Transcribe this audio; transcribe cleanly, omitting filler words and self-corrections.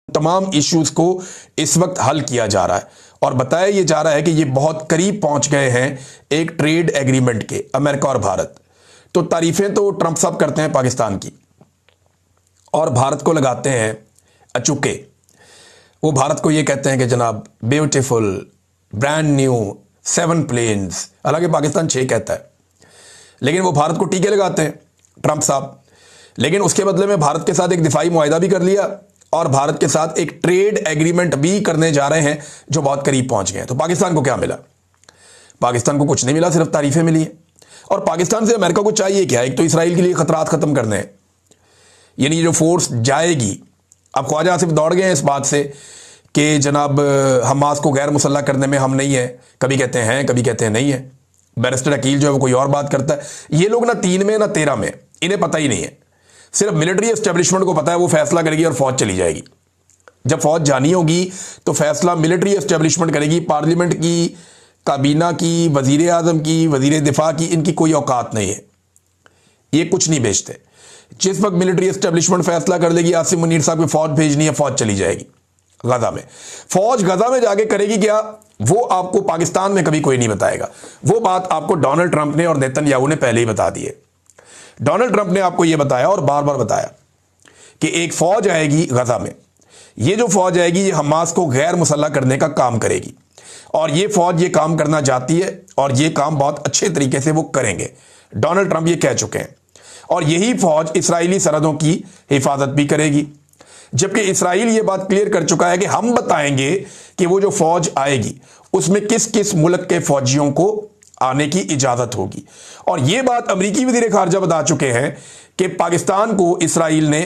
तमाम इश्यूज को इस वक्त हल किया जा रहा है और बताया ये जा रहा है कि ये बहुत करीब पहुंच गए हैं एक ट्रेड एग्रीमेंट के, अमेरिका और भारत। तो तारीफें तो ट्रंप साहब करते हैं पाकिस्तान की और भारत को लगाते हैं अचूके। वो भारत को ये कहते हैं कि जनाब ब्यूटीफुल, ब्रांड न्यू, 7 प्लेन्स, हालांकि पाकिस्तान 6 कहता है, लेकिन वो भारत को टीके लगाते हैं ट्रंप साहब। लेकिन उसके बदले में भारत के साथ एक दिफाई मुआहिदा भी कर लिया और भारत के साथ एक ट्रेड एग्रीमेंट भी करने जा रहे हैं जो बहुत करीब पहुंच गए हैं। तो पाकिस्तान को क्या मिला? पाकिस्तान को कुछ नहीं मिला, सिर्फ तारीफें मिली हैं। और पाकिस्तान से अमेरिका को चाहिए क्या? एक तो इसराइल के लिए खतरात खत्म करने हैं, यानी जो फोर्स जाएगी। अब ख्वाजा आसिफ दौड़ गए हैं इस बात से कि जनाब हमास को गैर मुसल्लह करने में हम नहीं है, कभी कहते हैं कभी कहते हैं नहीं है। बैरिस्टर अकील जो है वो कोई और बात करता है। ये लोग ना 3 में ना 13 में, इन्हें पता ही नहीं है। सिर्फ मिलिट्री एस्टेब्लिशमेंट को पता है, वो फैसला करेगी और फौज चली जाएगी। जब फौज जानी होगी तो फैसला मिलिट्री एस्टेब्लिशमेंट करेगी। पार्लियामेंट की, काबीना की, वजीर आजम की, वजीर दिफा की इनकी कोई औकात नहीं है, ये कुछ नहीं बेचते। जिस वक्त मिलिट्री एस्टेब्लिशमेंट फैसला कर लेगी आसिम मुनीर साहब की फौज भेजनी है, फौज चली जाएगी गजा में। फौज गजा में जाके करेगी क्या, वो आपको पाकिस्तान में कभी कोई नहीं बताएगा। वो बात आपको डोनाल्ड ट्रंप ने और नेतन्याहू ने पहले ही बता दी है। डोनाल्ड ट्रंप ने आपको यह बताया और बार बार बताया कि एक फौज आएगी गजा में। ये जो फौज आएगी ये हमास को गैर मुसल्लह करने का काम करेगी और ये फौज ये काम करना चाहती है और ये काम बहुत अच्छे तरीके से वो करेंगे। डोनाल्ड ट्रंप ये कह चुके हैं और यही फौज इसराइली सरहदों की हिफाजत भी करेगी। जबकि इसराइल ये बात क्लियर कर चुका है कि हम बताएंगे कि वो जो फौज आएगी उसमें किस किस मुल्क के फौजियों को आने की इजाजत होगी। और ये बात अमेरिकी वज़ीर ख़ारजा बता चुके हैं कि पाकिस्तान को इसराइल ने